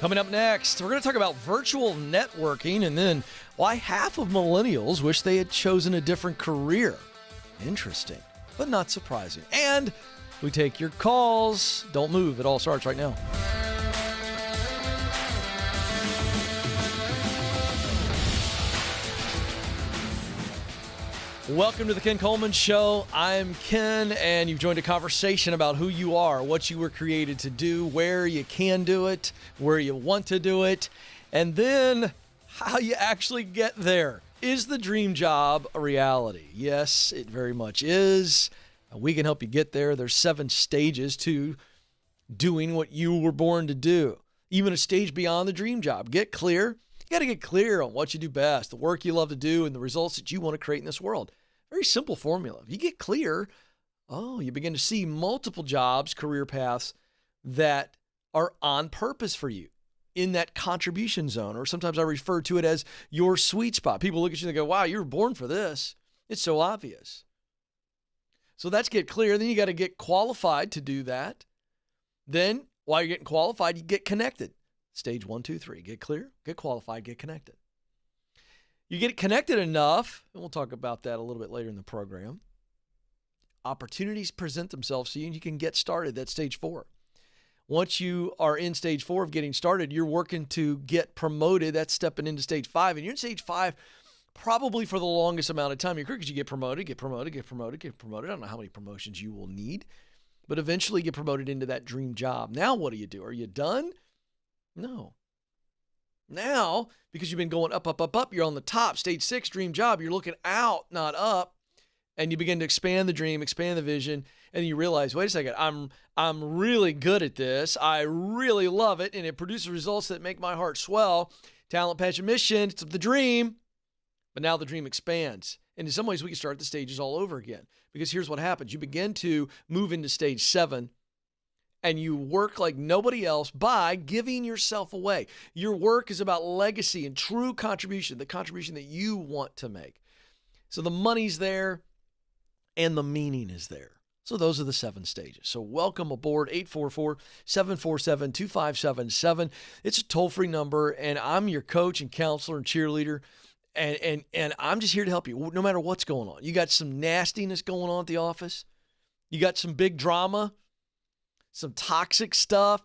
Coming up next, we're going to talk about virtual networking and then why half of millennials wish they had chosen a different career. Interesting, but not surprising. And we take your calls. Don't move. It all starts right now. Welcome to the Ken Coleman Show. I'm Ken, and you've joined a conversation about who you are, what you were created to do, where you can do it, where you want to do it, and then how you actually get there. Is the dream job a reality? Yes, it very much is. We can help you get there. There's 7 stages to doing what you were born to do, even a stage beyond the dream job. Get clear. You got to get clear on what you do best, the work you love to do, and the results that you want to create in this world. Very simple formula. If you get clear, you begin to see multiple jobs, career paths that are on purpose for you in that contribution zone, or sometimes I refer to it as your sweet spot. People look at you and they go, wow, you were born for this. It's so obvious. So that's get clear. Then you got to get qualified to do that. Then while you're getting qualified, you get connected. Stage 1, 2, 3. Get clear, get qualified, get connected. You get connected enough, and we'll talk about that a little bit later in the program. Opportunities present themselves to you, and you can get started. That's stage 4. Once you are in stage 4 of getting started, you're working to get promoted. That's stepping into stage 5. And you're in stage 5 probably for the longest amount of time. You're because you get promoted. I don't know how many promotions you will need, but eventually get promoted into that dream job. Now what do? Are you done? No. Now, because you've been going up, you're on the top, stage 6, dream job. You're looking out, not up, and you begin to expand the dream, expand the vision, and you realize, wait a second, I'm really good at this. I really love it, and it produces results that make my heart swell. Talent, passion, mission, it's the dream. But now the dream expands. And in some ways, we can start the stages all over again. Because here's what happens. You begin to move into stage 7, and you work like nobody else by giving yourself away. Your work is about legacy and true contribution, the contribution that you want to make. So the money's there and the meaning is there. So those are the 7 stages. So welcome aboard, 844-747-2577. It's a toll-free number, and I'm your coach and counselor and cheerleader, and I'm just here to help you no matter what's going on. You got some nastiness going on at the office. You got some big drama, some toxic stuff,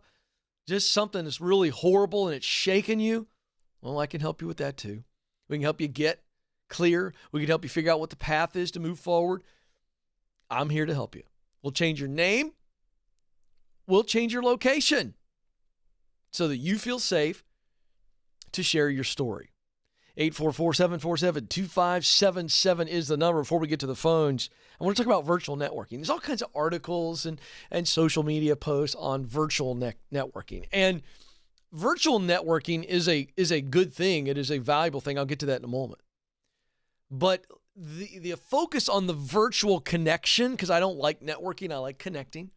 just something that's really horrible and it's shaking you. Well, I can help you with that too. We can help you get clear. We can help you figure out what the path is to move forward. I'm here to help you. We'll change your name. We'll change your location so that you feel safe to share your story. 844-747-2577 is the number. Before we get to the phones, I want to talk about virtual networking. There's all kinds of articles and social media posts on virtual networking. And virtual networking is a good thing. It is a valuable thing. I'll get to that in a moment. But the focus on the virtual connection, because I don't like networking, I like connecting.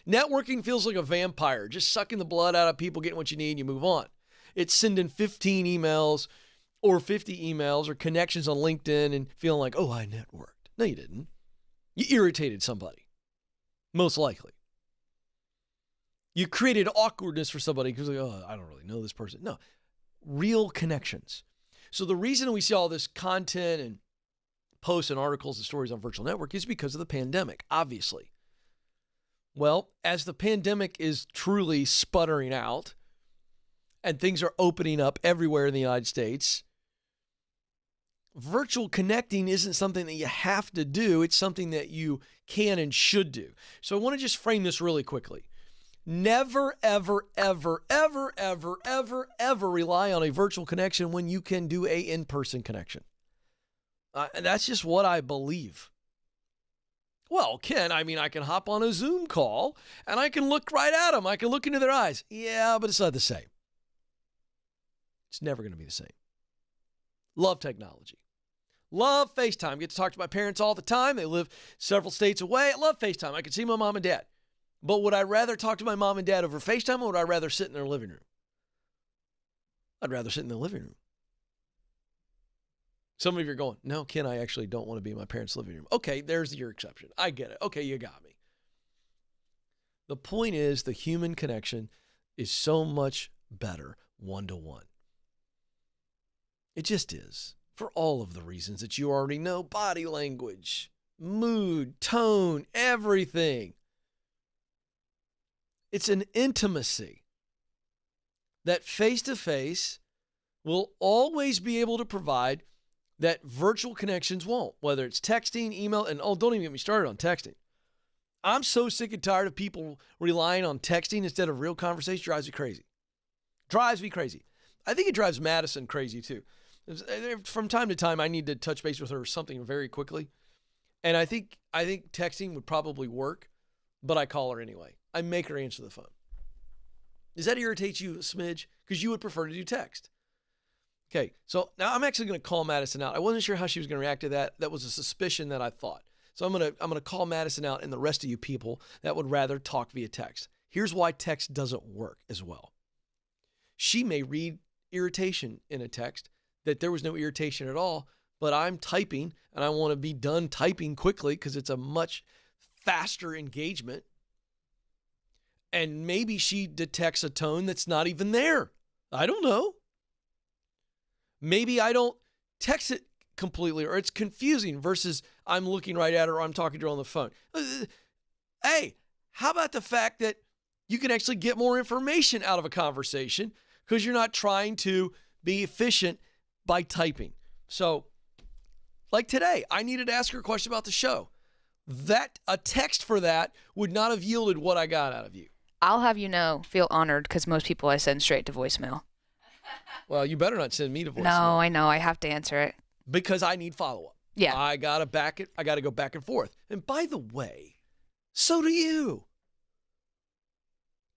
Networking feels like a vampire, just sucking the blood out of people, getting what you need, and you move on. It's sending 15 emails or 50 emails or connections on LinkedIn and feeling like, oh, I networked. No, you didn't. You irritated somebody, most likely. You created awkwardness for somebody because, like, oh, I don't really know this person. No, real connections. So the reason we see all this content and posts and articles and stories on virtual network is because of the pandemic, obviously. Well, as the pandemic is truly sputtering out and things are opening up everywhere in the United States, virtual connecting isn't something that you have to do. It's something that you can and should do. So I want to just frame this really quickly. Never, ever, ever, ever, ever, ever, ever rely on a virtual connection when you can do a in-person connection. That's just what I believe. Well, Ken, I can hop on a Zoom call and I can look right at them. I can look into their eyes. Yeah, but it's not the same. It's never going to be the same. Love technology. Love FaceTime. Get to talk to my parents all the time. They live several states away. I love FaceTime. I can see my mom and dad. But would I rather talk to my mom and dad over FaceTime, or would I rather sit in their living room? I'd rather sit in the living room. Some of you are going, no, Ken, I actually don't want to be in my parents' living room. Okay, there's your exception. I get it. Okay, you got me. The point is the human connection is so much better one-to-one. It just is, for all of the reasons that you already know: body language, mood, tone, everything. It's an intimacy that face-to-face will always be able to provide that virtual connections won't, whether it's texting, email, and don't even get me started on texting. I'm so sick and tired of people relying on texting instead of real conversation. Drives me crazy. Drives me crazy. I think it drives Madison crazy too. From time to time, I need to touch base with her or something very quickly. And I think texting would probably work, but I call her anyway. I make her answer the phone. Does that irritate you a smidge? Because you would prefer to do text. Okay, so now I'm actually going to call Madison out. I wasn't sure how she was going to react to that. That was a suspicion that I thought. So I'm going to call Madison out and the rest of you people that would rather talk via text. Here's why text doesn't work as well. She may read irritation in a text, that there was no irritation at all, but I'm typing and I want to be done typing quickly because it's a much faster engagement. And maybe she detects a tone that's not even there. I don't know. Maybe I don't text it completely, or it's confusing versus I'm looking right at her or I'm talking to her on the phone. Hey, how about the fact that you can actually get more information out of a conversation because you're not trying to be efficient by typing? So, like today, I needed to ask her a question about the show. A text for that would not have yielded what I got out of you. I'll have you know, feel honored, because most people I send straight to voicemail. Well, you better not send me to voicemail. No, I know. I have to answer it. Because I need follow-up. Yeah. I got to go back and forth. And by the way, so do you.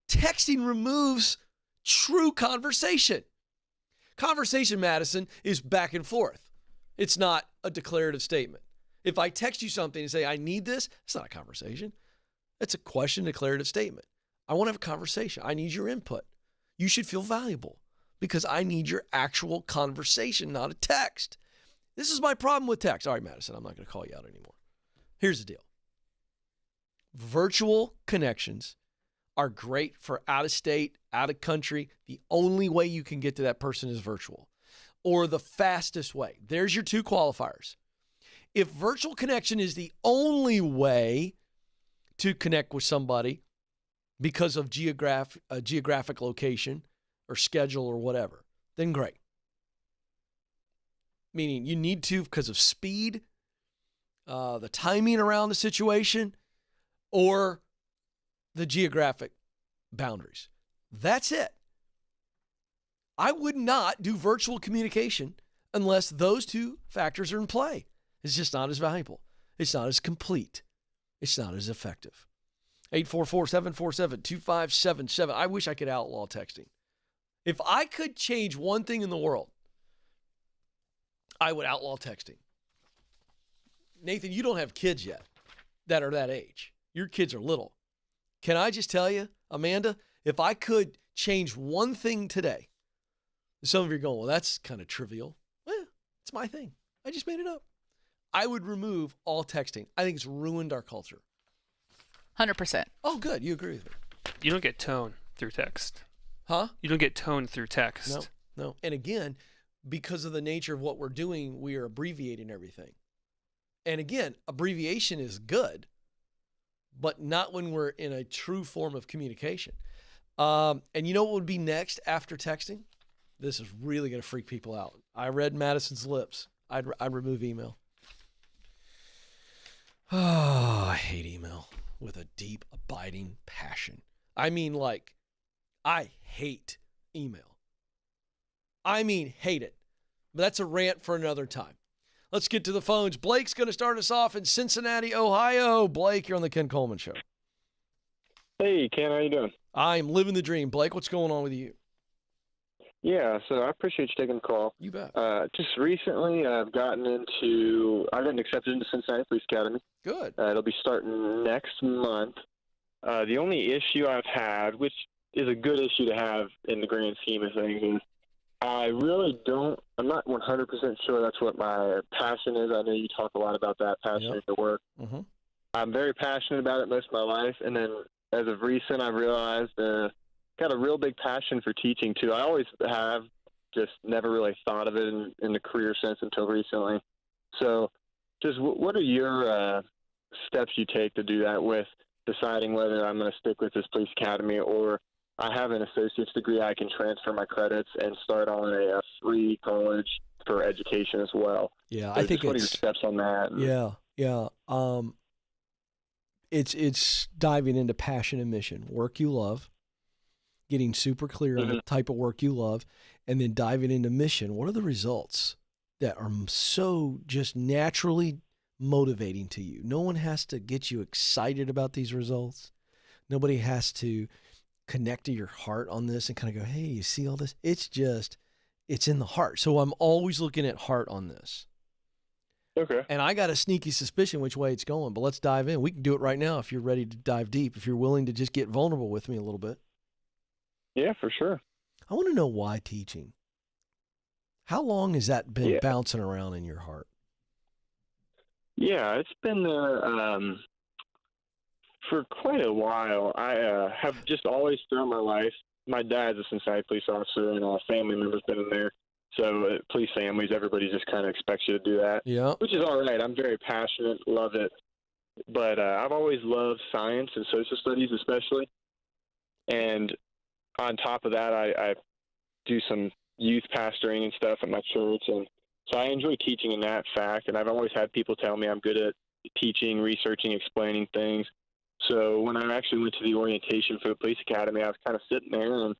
Texting removes true conversation. Conversation, Madison, is back and forth. It's not a declarative statement. If I text you something and say, I need this, it's not a conversation. It's a question, declarative statement. I want to have a conversation. I need your input. You should feel valuable because I need your actual conversation, not a text. This is my problem with text. All right, Madison, I'm not going to call you out anymore. Here's the deal. Virtual connections are great for out of state, out of country. The only way you can get to that person is virtual, or the fastest way. There's your two qualifiers. If virtual connection is the only way to connect with somebody because of geographic location or schedule or whatever, then great. Meaning you need to because of speed, the timing around the situation, or the geographic boundaries. That's it. I would not do virtual communication unless those two factors are in play. It's just not as valuable. It's not as complete. It's not as effective. 844-747-2577. I wish I could outlaw texting. If I could change one thing in the world, I would outlaw texting. Nathan, you don't have kids yet that are that age. Your kids are little. Can I just tell you, Amanda, if I could change one thing today, some of you are going, well, that's kind of trivial. Well, it's my thing. I just made it up. I would remove all texting. I think it's ruined our culture. 100%. Oh, good. You agree with me. You don't get tone through text. Huh? You don't get tone through text. No. And again, because of the nature of what we're doing, we are abbreviating everything. And again, abbreviation is good, but not when we're in a true form of communication. And you know what would be next after texting? This is really going to freak people out. I read Madison's lips. I'd remove email. Oh, I hate email with a deep, abiding passion. I mean, like, I hate email. I mean, hate it. But that's a rant for another time. Let's get to the phones. Blake's going to start us off in Cincinnati, Ohio. Blake, you're on the Ken Coleman Show. Hey, Ken, how you doing? I'm living the dream. Blake, what's going on with you? Yeah, so I appreciate you taking the call. You bet. Just recently, I've gotten accepted into Cincinnati Police Academy. Good. It'll be starting next month. The only issue I've had, which is a good issue to have in the grand scheme of things, is I'm not 100% sure that's what my passion is. I know you talk a lot about that, passion for work. Mm-hmm. I'm very passionate about it most of my life, and then as of recent, I've realized got a real big passion for teaching too. I always have, just never really thought of it in the career sense until recently. So just what are your steps you take to do that with deciding whether I'm going to stick with this police academy, or I have an associate's degree, I can transfer my credits and start on a free college for education as well. Yeah, So I think what are your it's steps on that? yeah. It's diving into passion and mission, work you love, getting super clear on the type of work you love, and then diving into mission. What are the results that are so just naturally motivating to you? No one has to get you excited about these results. Nobody has to connect to your heart on this and kind of go, hey, you see all this? It's in the heart. So I'm always looking at heart on this. Okay. And I got a sneaky suspicion which way it's going, but let's dive in. We can do it right now if you're ready to dive deep, if you're willing to just get vulnerable with me a little bit. Yeah, for sure. I want to know why teaching. How long has that been bouncing around in your heart? Yeah, it's been there for quite a while. I have just always throughout my life, my dad's a Cincinnati police officer, and a family member's been in there. So police families, everybody just kind of expects you to do that, which is all right. I'm very passionate, love it. But I've always loved science and social studies especially. And on top of that, I do some youth pastoring and stuff at my church. And so I enjoy teaching in that fact. And I've always had people tell me I'm good at teaching, researching, explaining things. So when I actually went to the orientation for the police academy, I was kind of sitting there and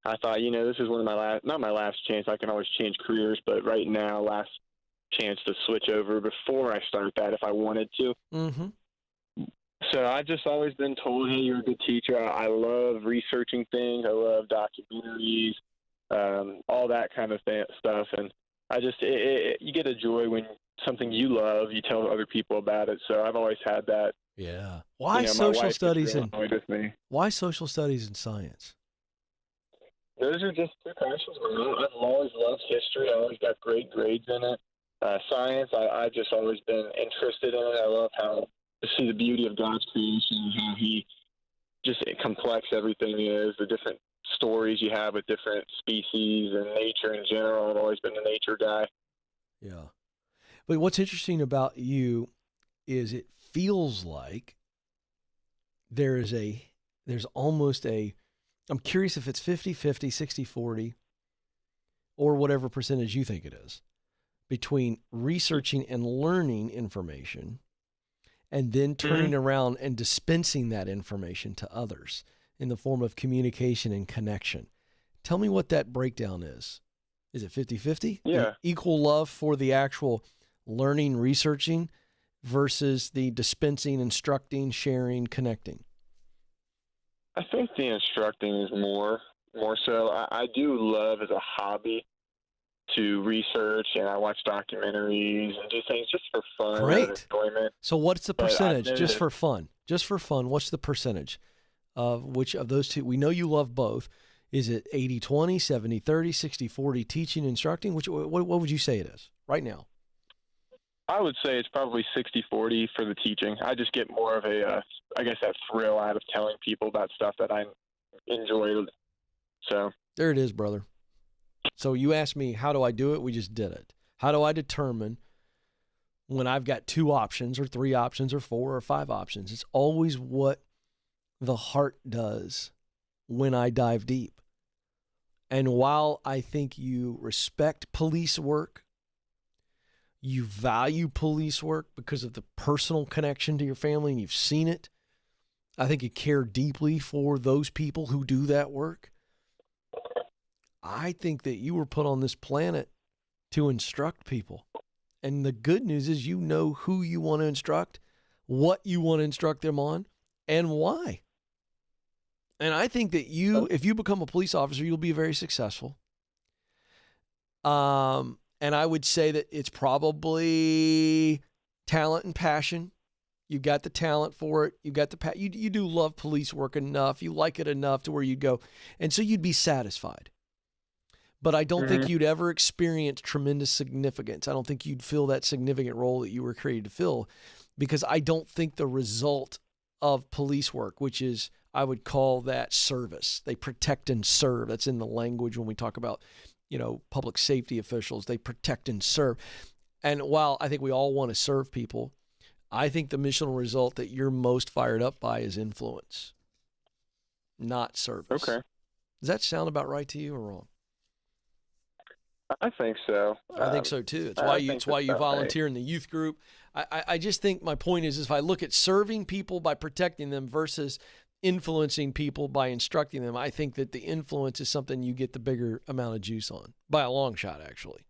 I thought, this is one of not my last chance. I can always change careers, but right now, last chance to switch over before I start that if I wanted to. Mm-hmm. So I've just always been told, hey, you're a good teacher. I love researching things. I love documentaries, all that kind of stuff. And I just, you get a joy when something you love, you tell other people about it. So I've always had that. Yeah. Why social studies why social studies and science? Those are just two passions. I've always loved history. I always got great grades in it. Science, I've just always been interested in it. I love to see the beauty of God's creation, how he just complex everything is, the different stories you have with different species and nature in general. I've always been a nature guy. Yeah. But what's interesting about you is it feels like there's almost I'm curious if it's 50-50, 60-40, or whatever percentage you think it is, between researching and learning information and then turning around and dispensing that information to others in the form of communication and connection. Tell me what that breakdown is. Is it 50-50? Yeah. Equal love for the actual learning, researching versus the dispensing, instructing, sharing, connecting? I think the instructing is more so. I do love as a hobby to research, and I watch documentaries and do things just for fun. Great. And enjoyment. So what's the percentage just for fun? Just for fun, what's the percentage of which of those two? We know you love both. Is it 80-20, 70-30, 60-40 teaching, instructing? What would you say it is right now? I would say it's probably 60-40 for the teaching. I just get more of that thrill out of telling people about stuff that I enjoy. So there it is, brother. So you asked me, how do I do it? We just did it. How do I determine when I've got 2 options or 3 options or 4 or 5 options? It's always what the heart does when I dive deep. And while I think you respect police work, you value police work because of the personal connection to your family and you've seen it, I think you care deeply for those people who do that work. I think that you were put on this planet to instruct people. And the good news is you know who you want to instruct, what you want to instruct them on, and why. And I think that if you become a police officer, you'll be very successful. And I would say that it's probably talent and passion. You've got the talent for it. You've got you do love police work enough. You like it enough to where you'd go. And so you'd be satisfied. But I don't think you'd ever experience tremendous significance. I don't think you'd fill that significant role that you were created to fill, because I don't think the result of police work, which is I would call that service. They protect and serve. That's in the language when we talk about, public safety officials. They protect and serve. And while I think we all want to serve people, I think the missional result that you're most fired up by is influence, not service. Okay. Does that sound about right to you or wrong? I think so. I think so too. It's why you volunteer in the youth group. I just think my point is if I look at serving people by protecting them versus influencing people by instructing them, I think that the influence is something you get the bigger amount of juice on by a long shot, actually.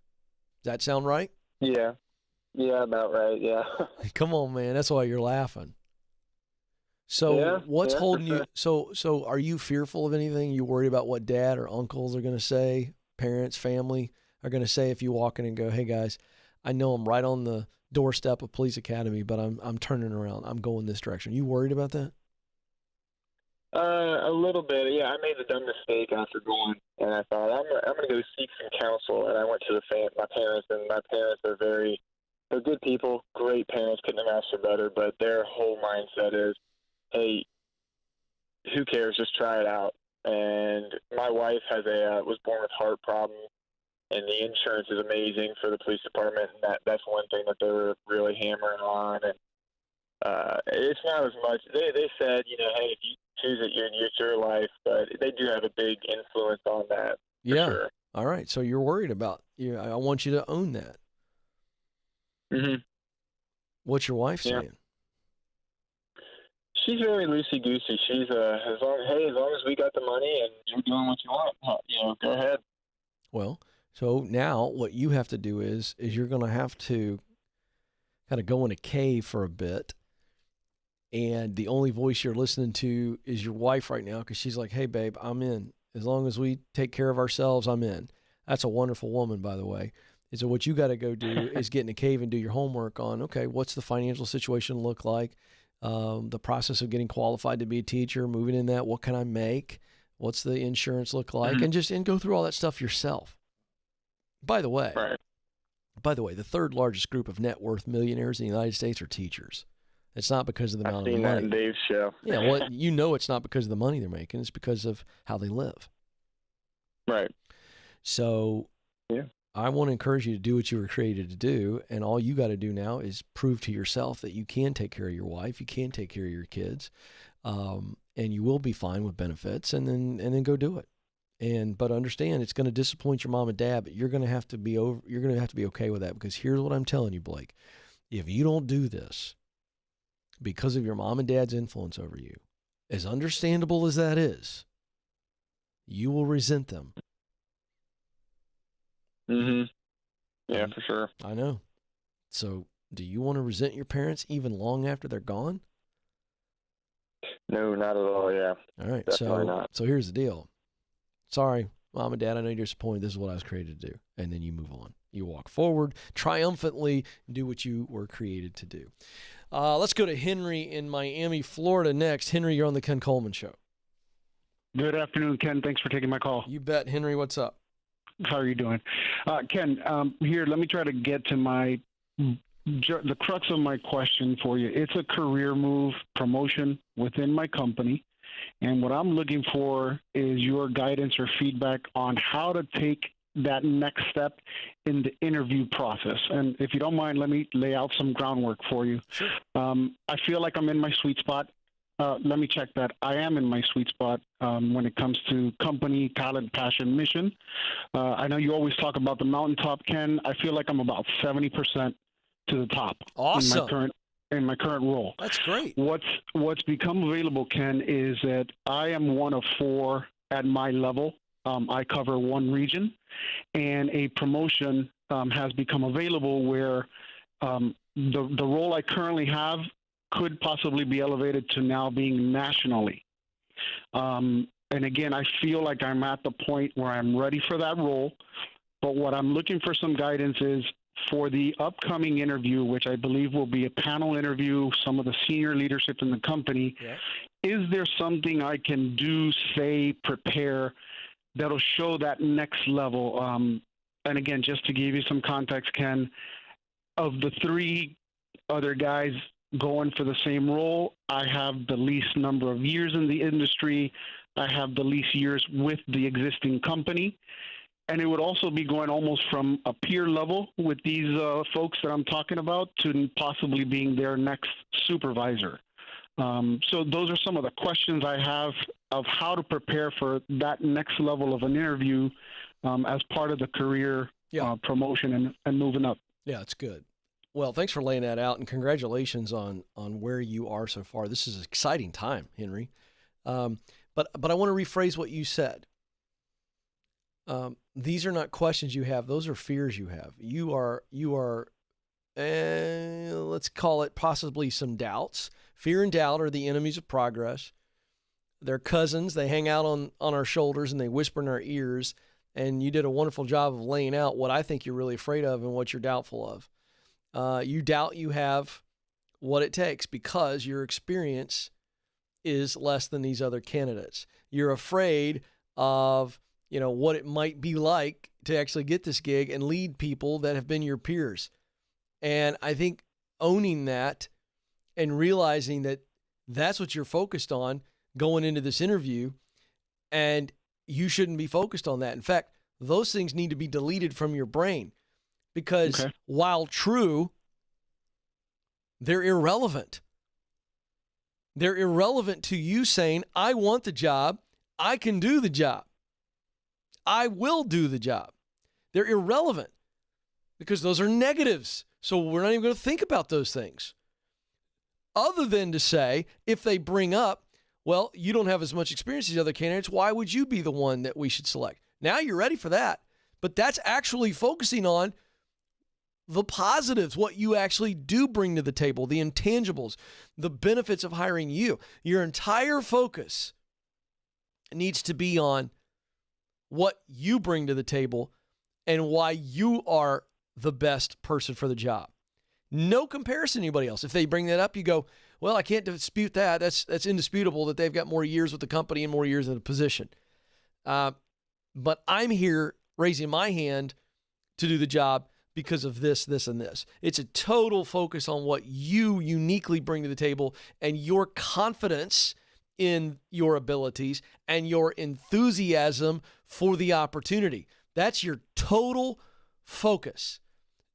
Does that sound right? Yeah. Yeah, about right. Yeah. Come on, man. That's why you're laughing. So what's holding you? So are you fearful of anything? You worried about what dad or uncles are going to say, parents, family are going to say if you walk in and go, hey guys, I know I'm right on the doorstep of police academy, but I'm turning around. I'm going this direction. You worried about that? A little bit. Yeah, I made the dumb mistake after going, and I thought I'm going to go seek some counsel. And I went to my parents, and my parents are they're good people, great parents, couldn't have asked for better. But their whole mindset is, hey, who cares? Just try it out. And my wife was born with heart problems, and the insurance is amazing for the police department, and that's one thing that they were really hammering on. And it's not as much. They said, hey, if you choose it, it's your life, but they do have a big influence on that. Yeah. Sure. All right. So you're worried about. I want you to own that. Mm-hmm. What's your wife saying? She's very loosey-goosey. She's as long as we got the money and you're doing what you want, go ahead. Well, so now what you have to do is you're going to have to kind of go in a cave for a bit, and the only voice you're listening to is your wife right now because she's like, hey, babe, I'm in. As long as we take care of ourselves, I'm in. That's a wonderful woman, by the way. And so what you got to go do is get in a cave and do your homework on, okay, what's the financial situation look like? The process of getting qualified to be a teacher, moving in that, what can I make? What's the insurance look like? Mm-hmm. And go through all that stuff yourself. By the way, the third largest group of net worth millionaires in the United States are teachers. It's not because of the amount of money. I've seen that in Dave's show. Yeah, well, it's not because of the money they're making. It's because of how they live. Right. So I want to encourage you to do what you were created to do, and all you got to do now is prove to yourself that you can take care of your wife, you can take care of your kids, and you will be fine with benefits, and then go do it. But understand it's going to disappoint your mom and dad, but you're going to have to be okay with that, because here's what I'm telling you, Blake. If you don't do this because of your mom and dad's influence over you, as understandable as that is, you will resent them. Mm-hmm. Yeah, for sure. I know. So do you want to resent your parents even long after they're gone? No, not at all, yeah. All right, Definitely not. So here's the deal. Sorry, Mom and Dad, I know you're disappointed. This is what I was created to do. And then you move on. You walk forward triumphantly and do what you were created to do. Let's go to Henry in Miami, Florida next. Henry, you're on the Ken Coleman Show. Good afternoon, Ken. Thanks for taking my call. You bet. Henry, what's up? How are you doing? Ken, here, let me try to get to the crux of my question for you. It's a career move, promotion within my company. And what I'm looking for is your guidance or feedback on how to take that next step in the interview process. And if you don't mind, let me lay out some groundwork for you. Sure. I feel like I'm in my sweet spot. Let me check that. I am in my sweet spot when it comes to company, talent, passion, mission. I know you always talk about the mountaintop, Ken. I feel like I'm about 70% to the top. Awesome. In my current role. That's great. What's become available, Ken, is that I am one of 4 at my level. I cover one region, and a promotion has become available where the role I currently have could possibly be elevated to now being nationally. And again, I feel like I'm at the point where I'm ready for that role. But what I'm looking for some guidance is for the upcoming interview, which I believe will be a panel interview, some of the senior leadership in the company. Yeah. Is there something I can do, say, prepare that'll show that next level? And again, just to give you some context, Ken, of the 3 other guys going for the same role. I have the least number of years in the industry. I have the least years with the existing company. And it would also be going almost from a peer level with these folks that I'm talking about to possibly being their next supervisor. So those are some of the questions I have of how to prepare for that next level of an interview as part of the career promotion and moving up. Yeah, it's good. Well, thanks for laying that out, and congratulations on where you are so far. This is an exciting time, Henry. But I want to rephrase what you said. These are not questions you have; those are fears you have. You are let's call it possibly some doubts. Fear and doubt are the enemies of progress. They're cousins. They hang out on our shoulders and they whisper in our ears. And you did a wonderful job of laying out what I think you're really afraid of and what you're doubtful of. You doubt you have what it takes because your experience is less than these other candidates. You're afraid of, what it might be like to actually get this gig and lead people that have been your peers. And I think owning that and realizing that that's what you're focused on going into this interview, and you shouldn't be focused on that. In fact, those things need to be deleted from your brain because while true, they're irrelevant. They're irrelevant to you saying, I want the job. I can do the job. I will do the job. They're irrelevant because those are negatives. So we're not even going to think about those things. Other than to say, if they bring up, well, you don't have as much experience as the other candidates, why would you be the one that we should select? Now you're ready for that. But that's actually focusing on the positives, what you actually do bring to the table, the intangibles, the benefits of hiring you. Your entire focus needs to be on what you bring to the table and why you are the best person for the job. No comparison to anybody else. If they bring that up, you go, well, I can't dispute that. That's indisputable that they've got more years with the company and more years in the position. But I'm here raising my hand to do the job because of this, this, and this. It's a total focus on what you uniquely bring to the table and your confidence in your abilities and your enthusiasm for the opportunity. That's your total focus.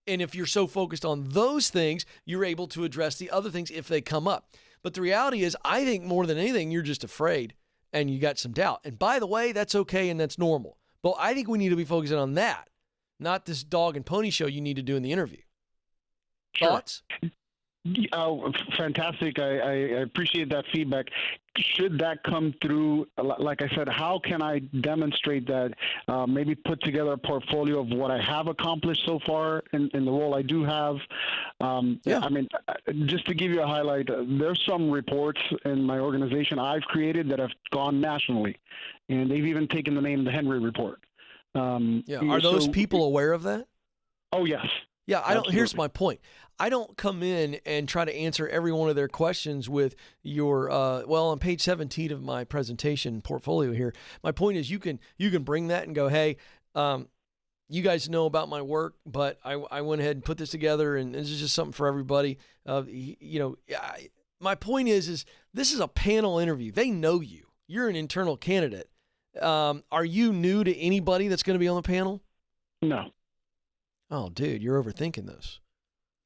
And if you're so focused on those things, you're able to address the other things if they come up. But the reality is, I think more than anything, you're just afraid and you got some doubt. And by the way, that's okay and that's normal. But I think we need to be focusing on that, not this dog and pony show you need to do in the interview. Sure. Thoughts? Fantastic. I appreciate that feedback. Should that come through, like I said, how can I demonstrate that, maybe put together a portfolio of what I have accomplished so far in the role I do have? I mean, just to give you a highlight, there's some reports in my organization I've created that have gone nationally, and they've even taken the name the Henry Report. Are those people aware of that? Oh, yes. Yeah, Absolutely. Here's my point. I don't come in and try to answer every one of their questions with your, on page 17 of my presentation portfolio here. My point is you can bring that and go, hey, you guys know about my work, but I went ahead and put this together, and this is just something for everybody. My point is this is a panel interview. They know you. You're an internal candidate. Are you new to anybody that's going to be on the panel? No. Oh, dude, you're overthinking this.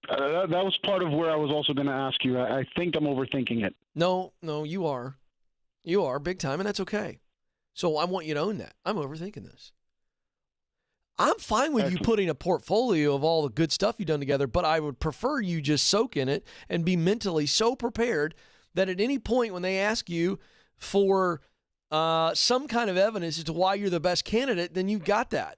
That was part of where I was also going to ask you. I think I'm overthinking it. No, you are. You are big time, and that's okay. So I want you to own that. I'm overthinking this. I'm fine with you putting a portfolio of all the good stuff you've done together, but I would prefer you just soak in it and be mentally so prepared that at any point when they ask you for some kind of evidence as to why you're the best candidate, then you've got that.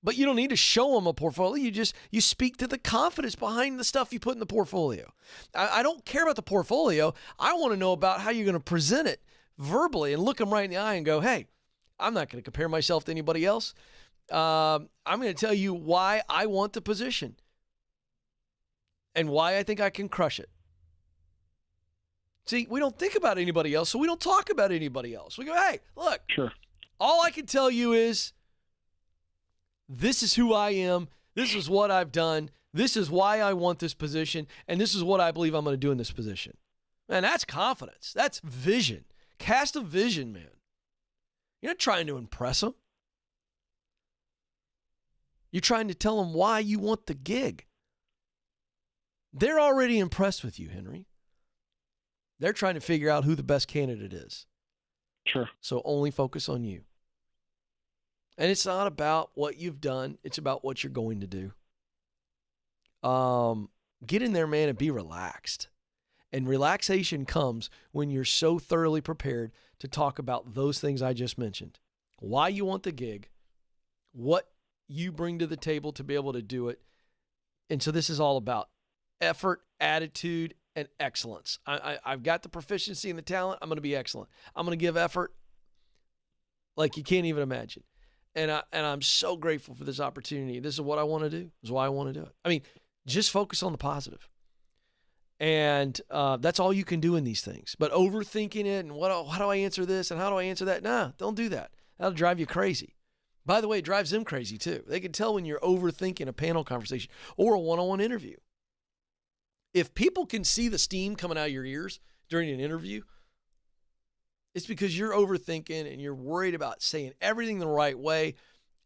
But you don't need to show them a portfolio. You speak to the confidence behind the stuff you put in the portfolio. I don't care about the portfolio. I want to know about how you're going to present it verbally and look them right in the eye and go, hey, I'm not going to compare myself to anybody else. I'm going to tell you why I want the position and why I think I can crush it. See, we don't think about anybody else, so we don't talk about anybody else. We go, hey, look, Sure. All I can tell you is this is who I am. This is what I've done. This is why I want this position, and this is what I believe I'm going to do in this position. Man, that's confidence. That's vision. Cast a vision, man. You're not trying to impress them. You're trying to tell them why you want the gig. They're already impressed with you, Henry. They're trying to figure out who the best candidate is. Sure. So only focus on you. And it's not about what you've done. It's about what you're going to do. Get in there, man, and be relaxed. And relaxation comes when you're so thoroughly prepared to talk about those things I just mentioned. Why you want the gig, what you bring to the table to be able to do it. And so this is all about effort, attitude, and excellence. I've got the proficiency and the talent. I'm going to be excellent. I'm going to give effort like you can't even imagine. And I'm so grateful for this opportunity. This is what I want to do. This is why I want to do it. I mean, just focus on the positive. And that's all you can do in these things. But overthinking it and how do I answer this and how do I answer that? Nah, don't do that. That'll drive you crazy. By the way, it drives them crazy too. They can tell when you're overthinking a panel conversation or a one-on-one interview. If people can see the steam coming out of your ears during an interview, it's because you're overthinking and you're worried about saying everything the right way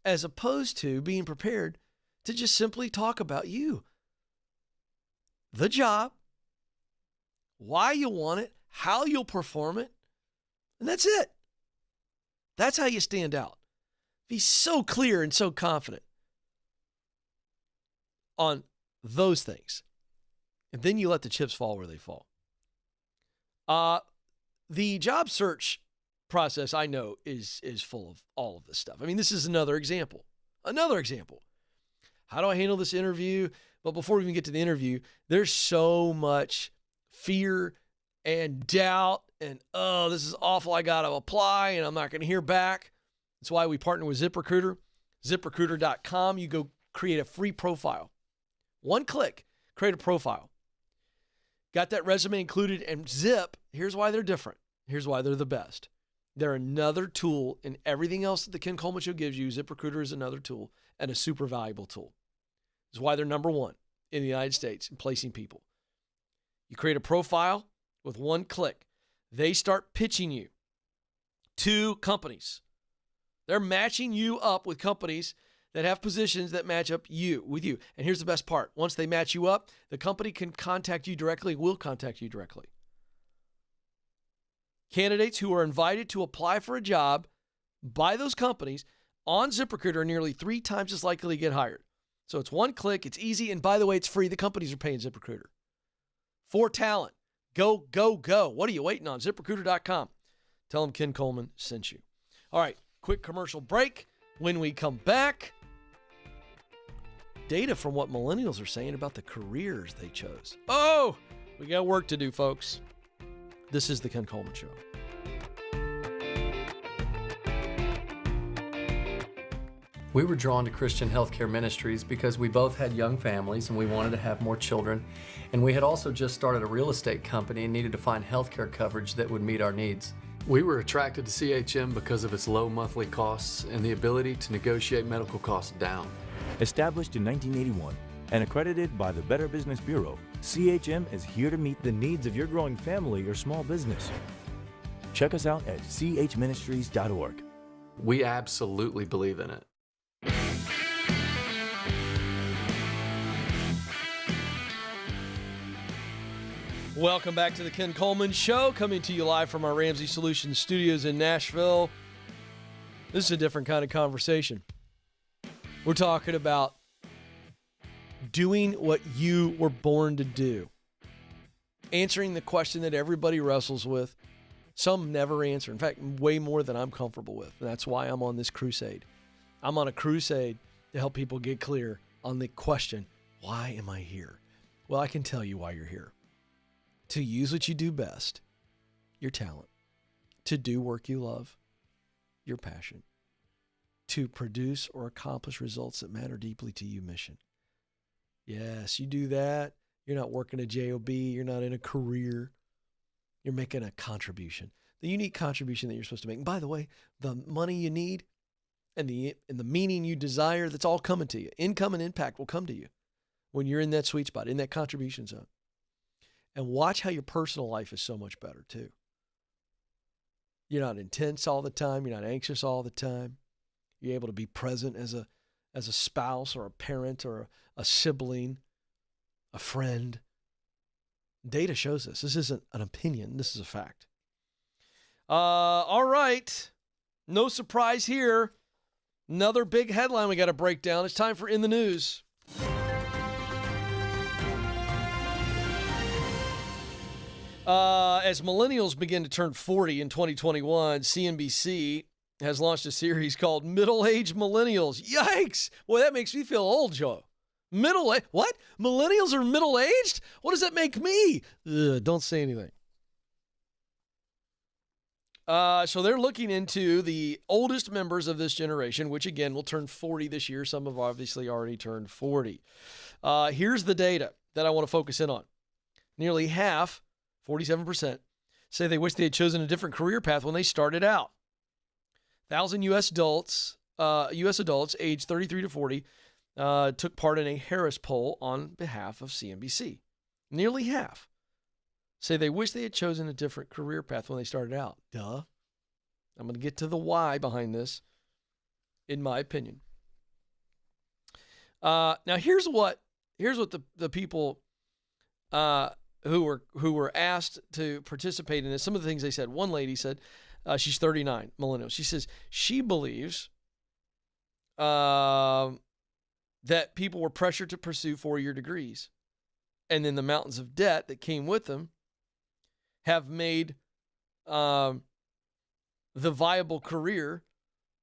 as opposed to being prepared to just simply talk about you. The job, why you want it, how you'll perform it, and that's it. That's how you stand out. Be so clear and so confident on those things. And then you let the chips fall where they fall. The job search process, I know, is full of all of this stuff. I mean, this is another example. Another example. How do I handle this interview? But before we even get to the interview, there's so much fear and doubt and, oh, this is awful. I got to apply and I'm not going to hear back. That's why we partner with ZipRecruiter. ZipRecruiter.com. You go create a free profile. One click, create a profile. Got that resume included, and Zip, here's why they're different. Here's why they're the best. They're another tool in everything else that the Ken Coleman Show gives you. ZipRecruiter is another tool and a super valuable tool. This is why they're number one in the United States in placing people. You create a profile with one click. They start pitching you to companies. They're matching you up with companies that have positions that match up with you. And here's the best part. Once they match you up, the company can contact you directly, will contact you directly. Candidates who are invited to apply for a job by those companies on ZipRecruiter are nearly 3 times as likely to get hired. So it's one click, it's easy, and by the way, it's free. The companies are paying ZipRecruiter. For talent, go, go, go. What are you waiting on? ZipRecruiter.com. Tell them Ken Coleman sent you. All right, quick commercial break. When we come back, data from what millennials are saying about the careers they chose. Oh, we got work to do, folks. This is the Ken Coleman Show. We were drawn to Christian Healthcare Ministries because we both had young families and we wanted to have more children. And we had also just started a real estate company and needed to find healthcare coverage that would meet our needs. We were attracted to CHM because of its low monthly costs and the ability to negotiate medical costs down. Established in 1981 and accredited by the Better Business Bureau, CHM is here to meet the needs of your growing family or small business. Check us out at chministries.org. We absolutely believe in it. Welcome back to the Ken Coleman Show, coming to you live from our Ramsey Solutions studios in Nashville. This is a different kind of conversation. We're talking about doing what you were born to do. Answering the question that everybody wrestles with. Some never answer. In fact, way more than I'm comfortable with. And that's why I'm on this crusade. I'm on a crusade to help people get clear on the question, why am I here? Well, I can tell you why you're here. To use what you do best, your talent. To do work you love, your passion. To produce or accomplish results that matter deeply to you, mission. Yes, you do that. You're not working a job. You're not in a career. You're making a contribution. The unique contribution that you're supposed to make. And by the way, the money you need and the meaning you desire, that's all coming to you. Income and impact will come to you. when you're in that sweet spot, in that contribution zone. And watch how your personal life is so much better too. You're not intense all the time. You're not anxious all the time. You're able to be present as a spouse or a parent or a sibling, a friend. Data shows this. This isn't an opinion. This is a fact. All right. No surprise here. Another big headline we got to break down. It's time for In the News. As millennials begin to turn 40 in 2021, CNBC has launched a series called Middle-Aged Millennials. Yikes! Boy, that makes me feel old, Joe. What? Millennials are middle-aged? What does that make me? Ugh, don't say anything. So they're looking into the oldest members of this generation, which again will turn 40 this year. Some have obviously already turned 40. Here's the data that I want to focus in on. Nearly half, 47%, say they wish they had chosen a different career path when they started out. 1,000 U.S. adults aged 33 to 40 took part in a Harris poll on behalf of CNBC. Nearly half say they wish they had chosen a different career path when they started out. Duh. I'm going to get to the why behind this, in my opinion. Now, here's what the people who were asked to participate in this, some of the things they said. One lady said, she's 39, millennial. She says she believes that people were pressured to pursue 4-year degrees, and then the mountains of debt that came with them have made the viable career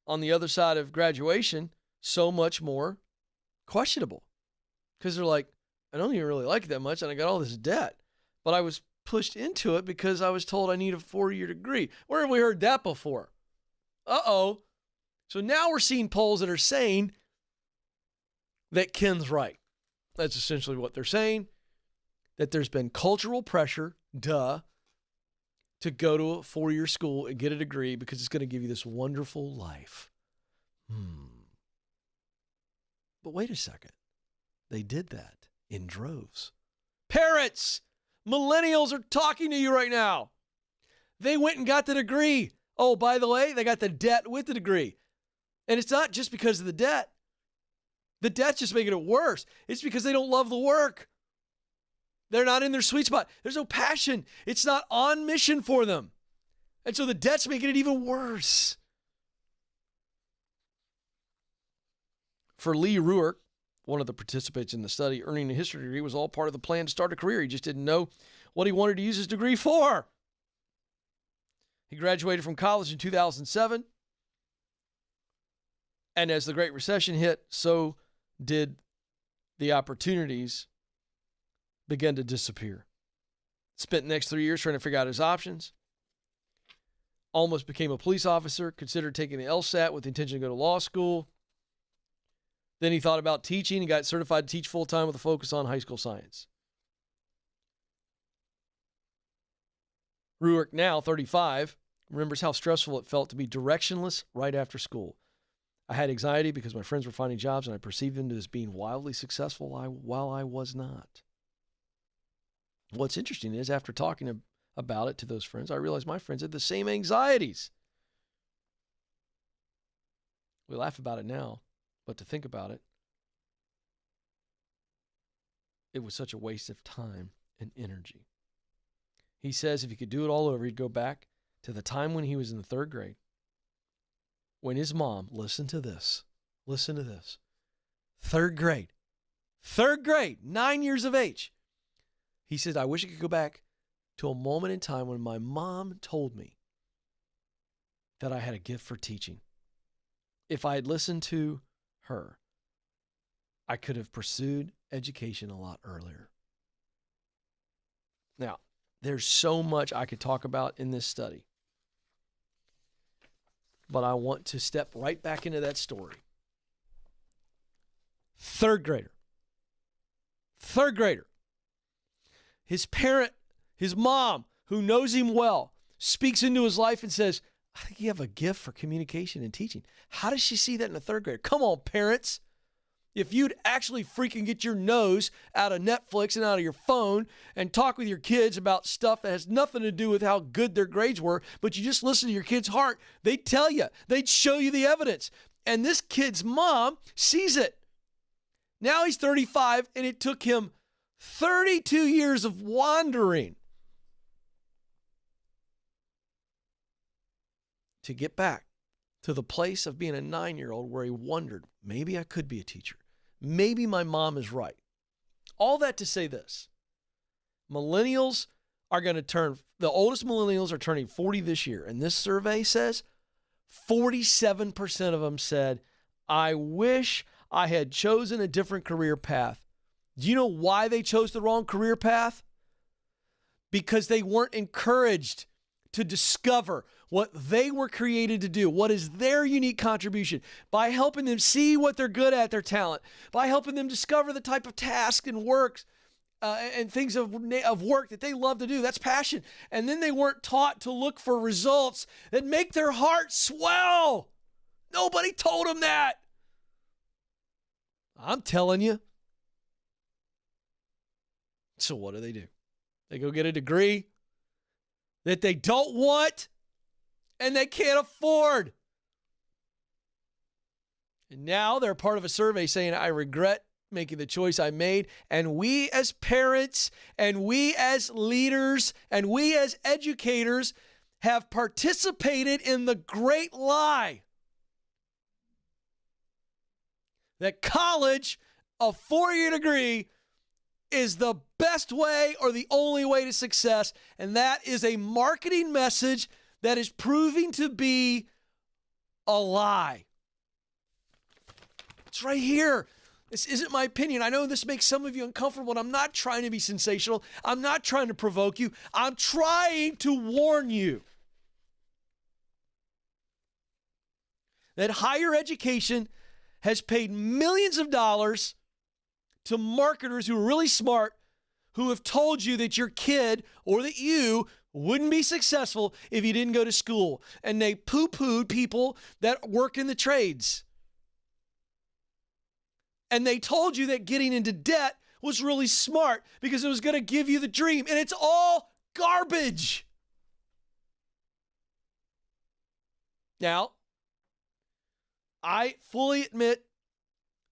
on the other side of graduation so much more questionable. Because they're like, I don't even really like it that much, and I got all this debt. But I was pushed into it because I was told I need a 4-year degree. Where have we heard that before? Uh-oh. So now we're seeing polls that are saying that Ken's right. That's essentially what they're saying, that there's been cultural pressure, to go to a 4-year school and get a degree because it's going to give you this wonderful life. But wait a second. They did that in droves. Parents, millennials are talking to you right now. They went and got the degree. Oh, by the way, they got the debt with the degree. And it's not just because of the debt. The debt's just making it worse. It's because they don't love the work. They're not in their sweet spot. There's no passion. It's not on mission for them. And so the debt's making it even worse. For Lee Ruark, one of the participants in the study, earning a history degree was all part of the plan to start a career. He just didn't know what he wanted to use his degree for. He graduated from college in 2007. And as the Great Recession hit, so did the opportunities begin to disappear. Spent the next 3 years trying to figure out his options. Almost became a police officer, considered taking the LSAT with the intention to go to law school. Then he thought about teaching and got certified to teach full-time with a focus on high school science. Ruark, now 35, remembers how stressful it felt to be directionless right after school. I had anxiety because my friends were finding jobs and I perceived them as being wildly successful while I was not. What's interesting is after talking about it to those friends, I realized my friends had the same anxieties. We laugh about it now, but to think about it, it was such a waste of time and energy. He says if he could do it all over, he'd go back to the time when he was in the 3rd grade, when his mom, listen to this, 3rd grade, 9 years of age. He said, I wish I could go back to a moment in time when my mom told me that I had a gift for teaching. If I had listened to her, I could have pursued education a lot earlier. Now, there's so much I could talk about in this study, but I want to step right back into that story. 3rd grader. His parent, his mom, who knows him well, speaks into his life and says, I think you have a gift for communication and teaching. How does she see that in a 3rd grader? Come on, parents. If you'd actually freaking get your nose out of Netflix and out of your phone and talk with your kids about stuff that has nothing to do with how good their grades were, but you just listen to your kid's heart, they'd tell you. They'd show you the evidence. And this kid's mom sees it. Now he's 35, and it took him 32 years of wandering to get back to the place of being a 9-year-old where he wondered, maybe I could be a teacher. Maybe my mom is right. All that to say this. Millennials are going to turn, the oldest millennials are turning 40 this year. And this survey says 47% of them said, I wish I had chosen a different career path. Do you know why they chose the wrong career path? Because they weren't encouraged to discover what they were created to do, what is their unique contribution, by helping them see what they're good at, their talent, by helping them discover the type of task and works and things of work that they love to do. That's passion. And then they weren't taught to look for results that make their heart swell. Nobody told them that. I'm telling you. So what do? They go get a degree that they don't want and they can't afford. And now they're part of a survey saying, I regret making the choice I made. And we as parents and we as leaders and we as educators have participated in the great lie that college, a 4-year degree, is the best way or the only way to success. And that is a marketing message that is proving to be a lie. It's right here. This isn't my opinion. I know this makes some of you uncomfortable, and I'm not trying to be sensational. I'm not trying to provoke you. I'm trying to warn you that higher education has paid millions of dollars to marketers who are really smart, who have told you that your kid or that you wouldn't be successful if you didn't go to school. And they poo-pooed people that work in the trades. And they told you that getting into debt was really smart because it was going to give you the dream. And it's all garbage. Now, I fully admit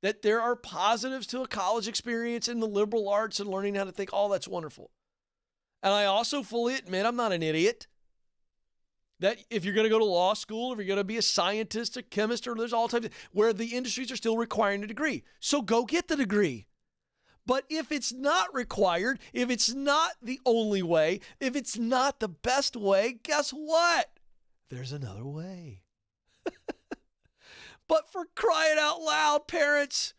that there are positives to a college experience in the liberal arts and learning how to think. All that's wonderful. And I also fully admit I'm not an idiot. That if you're going to go to law school, if you're going to be a scientist, a chemist, or there's all types of where the industries are still requiring a degree. So go get the degree. But if it's not required, if it's not the only way, if it's not the best way, guess what? There's another way. But for crying out loud, parents,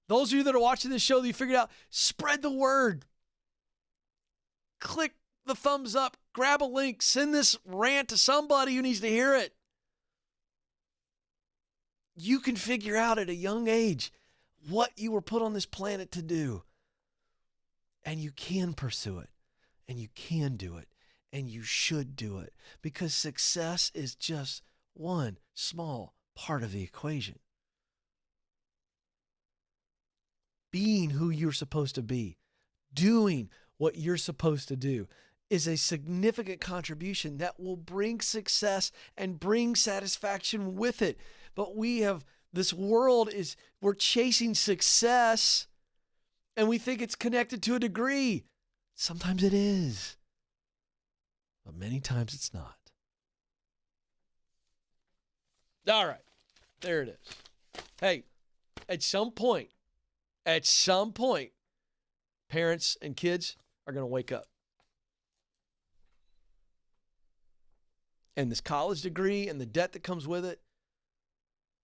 those of you that are watching this show that you figured out, spread the word. Click the thumbs up, grab a link, send this rant to somebody who needs to hear it. You can figure out at a young age what you were put on this planet to do. And you can pursue it. And you can do it. And you should do it. Because success is just one small part of the equation. Being who you're supposed to be, doing what you're supposed to do, is a significant contribution that will bring success and bring satisfaction with it. But this world we're chasing success and we think it's connected to a degree. Sometimes it is, but many times it's not. All right, there it is. Hey, at some point, parents and kids are going to wake up. And this college degree and the debt that comes with it,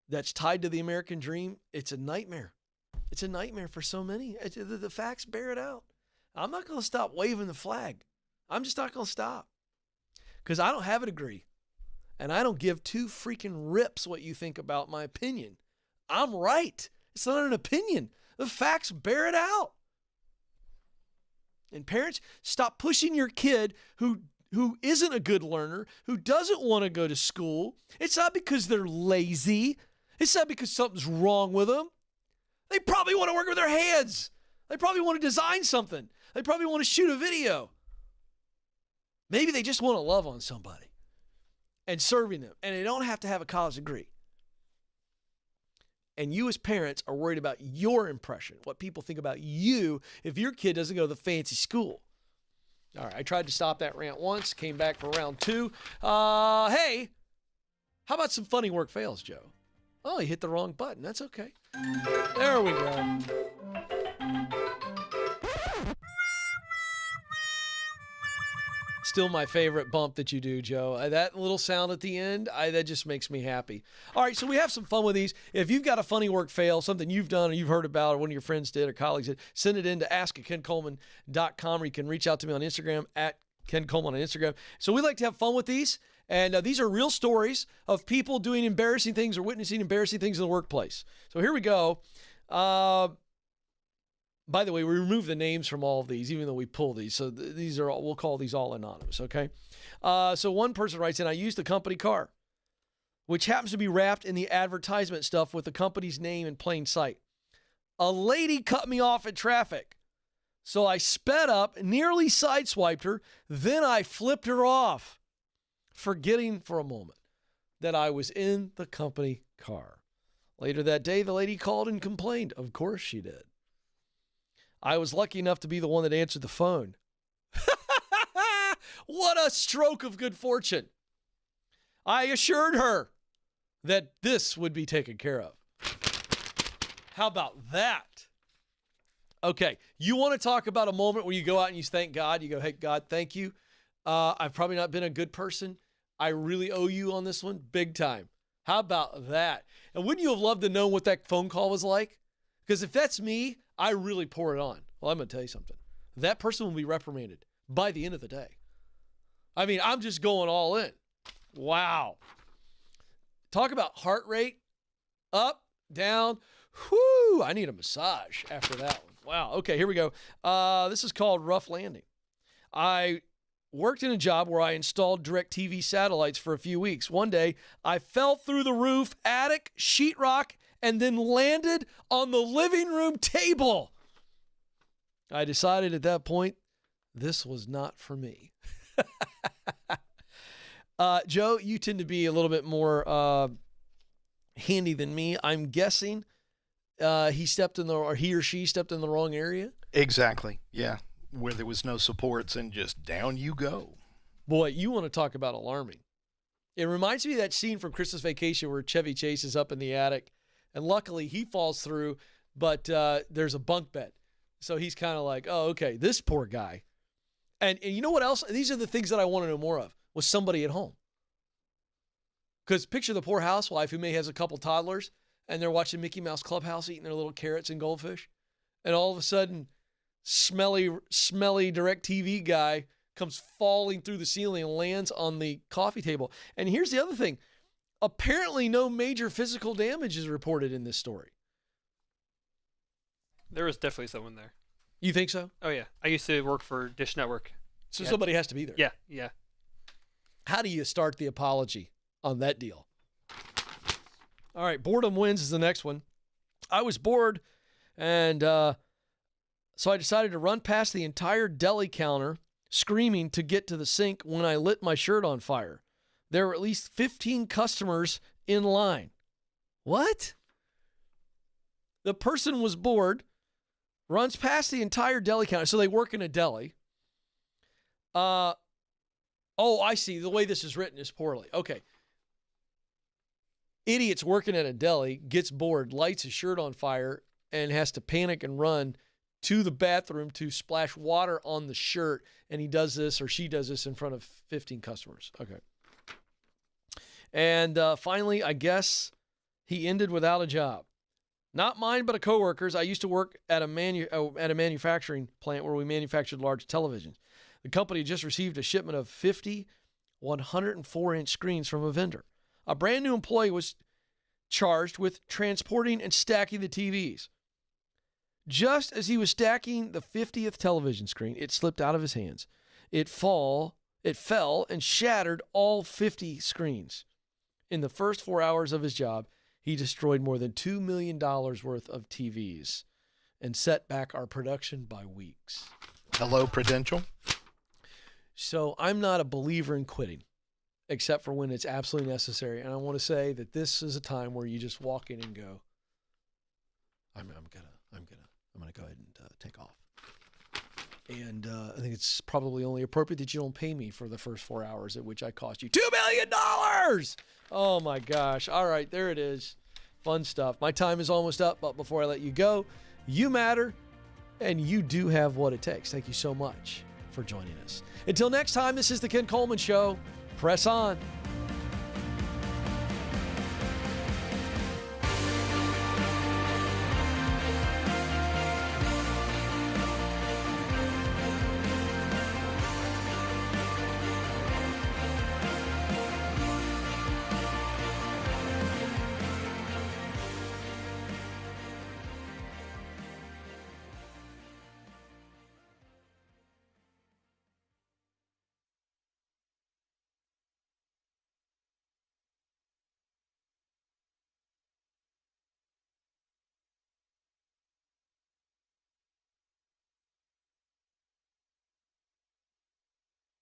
that's tied to the American dream, it's a nightmare. It's a nightmare for so many. The facts bear it out. I'm not going to stop waving the flag. I'm just not going to stop. Because I don't have a degree. And I don't give two freaking rips what you think about my opinion. I'm right. It's not an opinion. The facts bear it out. And parents, stop pushing your kid who isn't a good learner, who doesn't want to go to school. It's not because they're lazy. It's not because something's wrong with them. They probably want to work with their hands. They probably want to design something. They probably want to shoot a video. Maybe they just want to love on somebody and serving them, and they don't have to have a college degree. And you as parents are worried about your impression, what people think about you if your kid doesn't go to the fancy school. All right, I tried to stop that rant once, came back for round 2. Hey, how about some funny work fails, Joe? Oh, he hit the wrong button. That's okay. There we go. Still my favorite bump that you do, Joe. That little sound at the end, that just makes me happy. All right, so we have some fun with these. If you've got a funny work fail, something you've done or you've heard about or one of your friends did or colleagues did, send it in to ask@kencoleman.com, or you can reach out to me on Instagram at Ken Coleman on Instagram. So we like to have fun with these, and these are real stories of people doing embarrassing things or witnessing embarrassing things in the workplace. So here we go. By the way, we remove the names from all of these, even though we pull these. So these are all, we'll call these all anonymous, okay? So one person writes in, I used the company car, which happens to be wrapped in the advertisement stuff with the company's name in plain sight. A lady cut me off in traffic. So I sped up, nearly sideswiped her, then I flipped her off, forgetting for a moment that I was in the company car. Later that day, the lady called and complained. Of course she did. I was lucky enough to be the one that answered the phone. What a stroke of good fortune. I assured her that this would be taken care of. How about that? Okay, you want to talk about a moment where you go out and you thank God. You go, hey, God, thank you. I've probably not been a good person. I really owe you on this one, big time. How about that? And wouldn't you have loved to know what that phone call was like? Because if that's me, I really pour it on. Well, I'm going to tell you something. That person will be reprimanded by the end of the day. I mean, I'm just going all in. Wow. Talk about heart rate. Up, down. Whoo, I need a massage after that one. Wow. Okay, here we go. This is called Rough Landing. I worked in a job where I installed DirecTV satellites for a few weeks. One day, I fell through the roof, attic, sheetrock, and then landed on the living room table. I decided at that point, this was not for me. Joe, you tend to be a little bit more handy than me. I'm guessing he or she stepped in the wrong area. Exactly. Yeah. Where there was no supports and just down you go. Boy, you want to talk about alarming. It reminds me of that scene from Christmas Vacation where Chevy Chase is up in the attic. And luckily, he falls through, but there's a bunk bed. So he's kind of like, oh, okay, this poor guy. And you know what else? These are the things that I want to know more of, was somebody at home. Because picture the poor housewife who may has a couple toddlers, and they're watching Mickey Mouse Clubhouse eating their little carrots and goldfish. And all of a sudden, smelly DirecTV guy comes falling through the ceiling and lands on the coffee table. And here's the other thing. Apparently, no major physical damage is reported in this story. There was definitely someone there. You think so? Oh, yeah. I used to work for Dish Network. So somebody has to be there. Yeah. How do you start the apology on that deal? All right, boredom wins is the next one. I was bored, and so I decided to run past the entire deli counter screaming to get to the sink when I lit my shirt on fire. There were at least 15 customers in line. What? The person was bored, runs past the entire deli counter. So they work in a deli. Oh, I see. The way this is written is poorly. Okay. Idiot's working at a deli, gets bored, lights his shirt on fire, and has to panic and run to the bathroom to splash water on the shirt. And he does this, or she does this, in front of 15 customers. Okay. And finally, I guess he ended without a job. Not mine, but a coworker's. I used to work at a manufacturing plant where we manufactured large televisions. The company just received a shipment of 50 104-inch screens from a vendor. A brand new employee was charged with transporting and stacking the TVs. Just as he was stacking the 50th television screen, it slipped out of his hands. It fell and shattered all 50 screens. In the first 4 hours of his job, he destroyed more than $2 million worth of TVs and set back our production by weeks. Hello, Prudential. So I'm not a believer in quitting, except for when it's absolutely necessary. And I want to say that this is a time where you just walk in and go, I'm gonna go ahead and take off. And I think it's probably only appropriate that you don't pay me for the first 4 hours at which I cost you $2 million. Oh my gosh. All right, there it is. Fun stuff. My time is almost up, but before I let you go, you matter and you do have what it takes. Thank you so much for joining us. Until next time, this is the Ken Coleman Show. Press on.